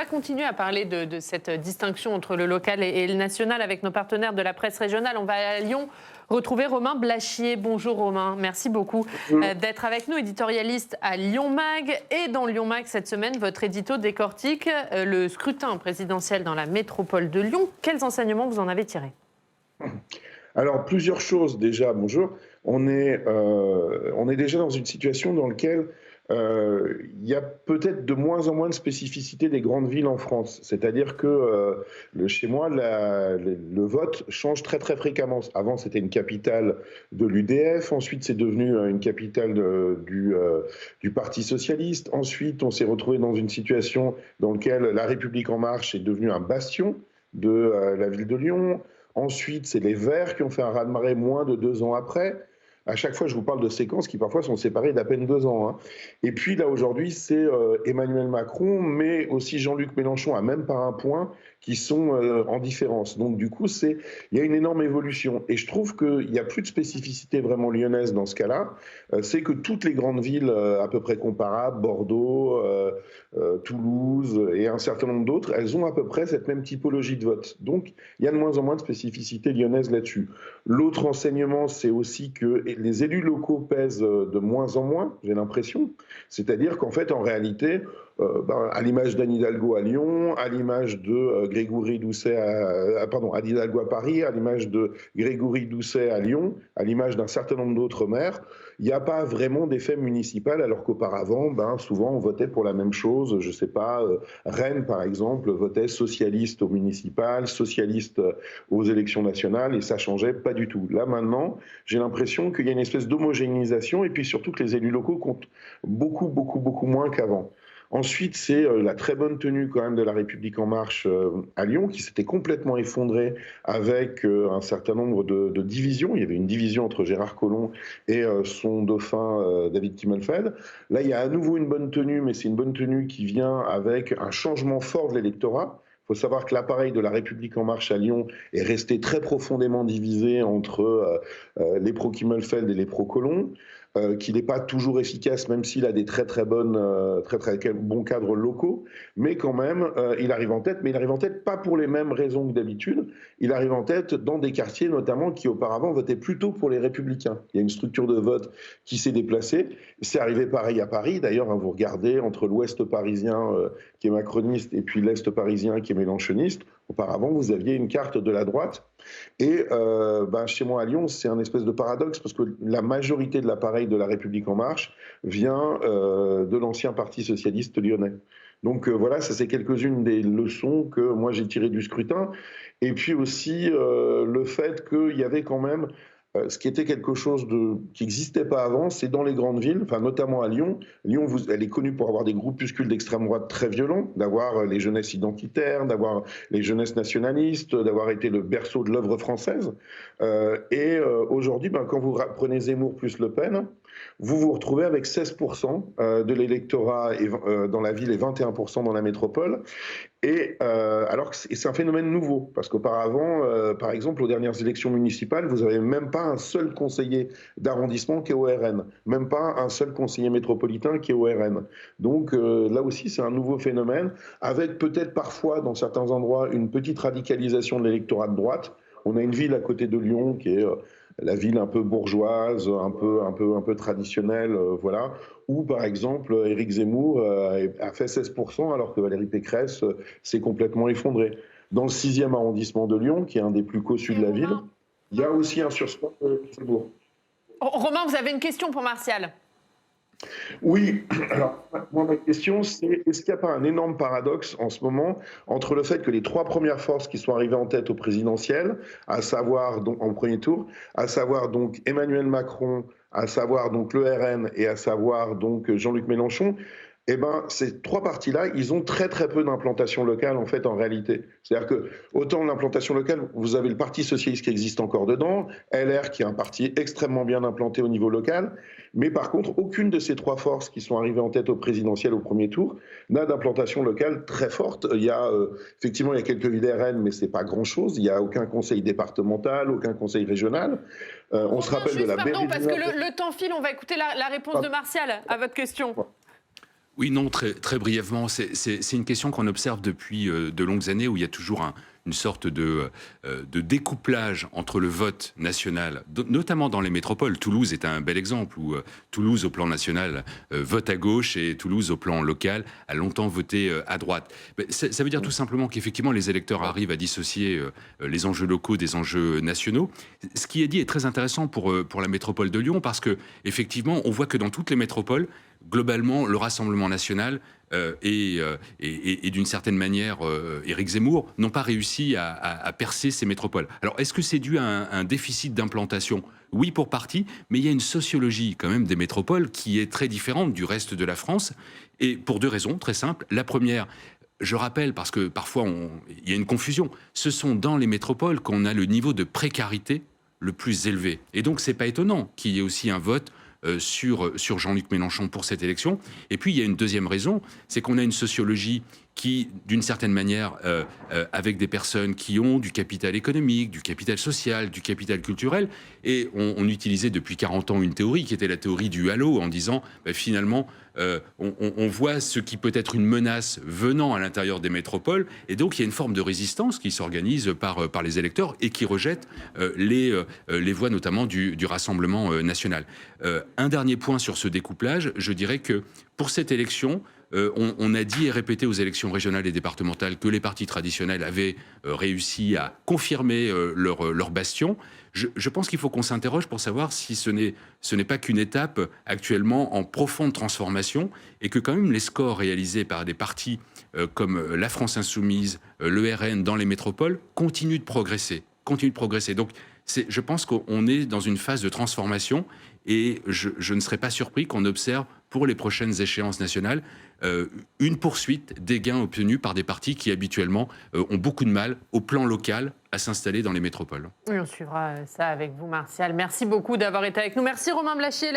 continuer à parler de cette distinction entre le local et le national avec nos partenaires de la presse régionale. On va à Lyon retrouver Romain Blachier. Bonjour Romain, merci beaucoup d'être avec nous, éditorialiste à Lyon Mag. Et dans Lyon Mag, cette semaine, votre édito décortique le scrutin présidentiel dans la métropole de Lyon. Quels enseignements vous en avez tirés ? Alors, plusieurs choses déjà. Bonjour. On est déjà dans une situation dans laquelle il y a peut-être de moins en moins de spécificité des grandes villes en France. C'est-à-dire que chez moi, le vote change très très fréquemment. Avant, c'était une capitale de l'UDF. Ensuite, c'est devenu une capitale du Parti socialiste. Ensuite, on s'est retrouvé dans une situation dans laquelle La République en marche est devenue un bastion de la ville de Lyon. Ensuite, c'est les Verts qui ont fait un raz-de-marée moins de 2 ans après. À chaque fois, je vous parle de séquences qui parfois sont séparées d'à peine 2 ans. Et puis là, aujourd'hui, c'est Emmanuel Macron, mais aussi Jean-Luc Mélenchon, à même pas un point, qui sont en différence. Donc du coup, il y a une énorme évolution. Et je trouve qu'il n'y a plus de spécificité vraiment lyonnaise dans ce cas-là. C'est que toutes les grandes villes à peu près comparables, Bordeaux, Toulouse et un certain nombre d'autres, elles ont à peu près cette même typologie de vote. Donc il y a de moins en moins de spécificité lyonnaise là-dessus. L'autre enseignement, c'est aussi que les élus locaux pèsent de moins en moins, j'ai l'impression. C'est-à-dire qu'en fait, en réalité, à l'image d'Anne Hidalgo à Lyon, à l'image de Grégory Doucet Anne Hidalgo à Paris, à l'image de Grégory Doucet à Lyon, à l'image d'un certain nombre d'autres maires, il n'y a pas vraiment d'effet municipal, alors qu'auparavant, souvent on votait pour la même chose. Je ne sais pas, Rennes par exemple votait socialiste au municipal, socialiste aux élections nationales, et ça changeait pas du tout. Là maintenant, j'ai l'impression qu'il y a une espèce d'homogénéisation, et puis surtout que les élus locaux comptent beaucoup moins qu'avant. Ensuite, c'est la très bonne tenue quand même de La République en marche à Lyon, qui s'était complètement effondrée avec un certain nombre de divisions. Il y avait une division entre Gérard Collomb et son dauphin David Kimmelfeld. Là, il y a à nouveau une bonne tenue, mais c'est une bonne tenue qui vient avec un changement fort de l'électorat. Il faut savoir que l'appareil de La République en marche à Lyon est resté très profondément divisé entre les pro-Kimmelfeld et les pro-Collomb. Qu'il n'est pas toujours efficace, même s'il a des très bons cadres locaux, mais quand même, il arrive en tête, mais il arrive en tête pas pour les mêmes raisons que d'habitude. Il arrive en tête dans des quartiers, notamment, qui auparavant votaient plutôt pour les Républicains. Il y a une structure de vote qui s'est déplacée. C'est arrivé pareil à Paris. D'ailleurs, vous regardez entre l'ouest parisien, qui est macroniste, et puis l'est parisien, qui est mélenchoniste. Auparavant, vous aviez une carte de la droite. Et chez moi à Lyon, c'est un espèce de paradoxe, parce que la majorité de l'appareil de La République en marche vient de l'ancien Parti socialiste lyonnais. Donc voilà, ça c'est quelques-unes des leçons que moi j'ai tirées du scrutin. Et puis aussi le fait qu'il y avait quand même ce qui était quelque chose qui n'existait pas avant, c'est dans les grandes villes, notamment à Lyon. Lyon, elle est connue pour avoir des groupuscules d'extrême droite très violents, d'avoir les jeunesses identitaires, d'avoir les jeunesses nationalistes, d'avoir été le berceau de l'œuvre française. Aujourd'hui, quand vous prenez Zemmour plus Le Pen, vous vous retrouvez avec 16% de l'électorat dans la ville et 21% dans la métropole. Alors que c'est un phénomène nouveau, parce qu'auparavant, par exemple, aux dernières élections municipales, vous n'avez même pas un seul conseiller d'arrondissement qui est au RN, même pas un seul conseiller métropolitain qui est au RN. Donc là aussi, c'est un nouveau phénomène, avec peut-être parfois, dans certains endroits, une petite radicalisation de l'électorat de droite. On a une ville à côté de Lyon qui est la ville un peu bourgeoise, un peu traditionnelle, voilà, où par exemple Éric Zemmour a fait 16% alors que Valérie Pécresse s'est complètement effondrée. Dans le 6e arrondissement de Lyon, qui est un des plus cossus de la ville, il y a aussi un sursport de Zemmour. Romain, vous avez une question pour Martial ? Oui, alors moi ma question c'est, est-ce qu'il n'y a pas un énorme paradoxe en ce moment entre le fait que les 3 premières forces qui sont arrivées en tête au présidentiel, à savoir donc en premier tour, à savoir donc Emmanuel Macron, à savoir donc le RN et à savoir donc Jean-Luc Mélenchon, ces 3 partis-là, ils ont très peu d'implantation locale en fait en réalité. C'est-à-dire que autant l'implantation locale, vous avez le Parti socialiste qui existe encore dedans, LR qui est un parti extrêmement bien implanté au niveau local, mais par contre aucune de ces 3 forces qui sont arrivées en tête au présidentiel au premier tour n'a d'implantation locale très forte. Il y a effectivement il y a quelques villes RN, mais c'est pas grand-chose. Il n'y a aucun conseil départemental, aucun conseil régional. On se rappelle de la Pardon, parce que le temps file, on va écouter la réponse de Martial à votre question. Oui, non, très brièvement. C'est une question qu'on observe depuis de longues années, où il y a toujours une sorte de découplage entre le vote national, notamment dans les métropoles. Toulouse est un bel exemple, où Toulouse, au plan national, vote à gauche, et Toulouse, au plan local, a longtemps voté à droite. Ça veut dire tout simplement qu'effectivement, les électeurs arrivent à dissocier les enjeux locaux des enjeux nationaux. Ce qui est dit est très intéressant pour la métropole de Lyon, parce que effectivement, on voit que dans toutes les métropoles, globalement, le Rassemblement national et d'une certaine manière, Éric Zemmour n'ont pas réussi à percer ces métropoles. Alors, est-ce que c'est dû à un déficit d'implantation ? Oui, pour partie, mais il y a une sociologie quand même des métropoles qui est très différente du reste de la France, et pour deux raisons très simples. La première, je rappelle, parce que parfois il y a une confusion, ce sont dans les métropoles qu'on a le niveau de précarité le plus élevé. Et donc, c'est pas étonnant qu'il y ait aussi un vote sur Jean-Luc Mélenchon pour cette élection. Et puis, il y a une deuxième raison, c'est qu'on a une sociologie qui, d'une certaine manière, avec des personnes qui ont du capital économique, du capital social, du capital culturel, et on utilisait depuis 40 ans une théorie qui était la théorie du halo, en disant, finalement, on voit ce qui peut être une menace venant à l'intérieur des métropoles, et donc il y a une forme de résistance qui s'organise par les électeurs et qui rejette les voix notamment du Rassemblement national. Un dernier point sur ce découplage, je dirais que pour cette élection, on a dit et répété aux élections régionales et départementales que les partis traditionnels avaient réussi à confirmer leur bastion. Je pense qu'il faut qu'on s'interroge pour savoir si ce n'est pas qu'une étape actuellement en profonde transformation, et que quand même les scores réalisés par des partis comme la France Insoumise, le RN dans les métropoles continuent de progresser. Donc je pense qu'on est dans une phase de transformation, et je ne serais pas surpris qu'on observe pour les prochaines échéances nationales une poursuite des gains obtenus par des partis qui habituellement ont beaucoup de mal au plan local à s'installer dans les métropoles. Oui, on suivra ça avec vous, Martial. Merci beaucoup d'avoir été avec nous. Merci Romain Blachier.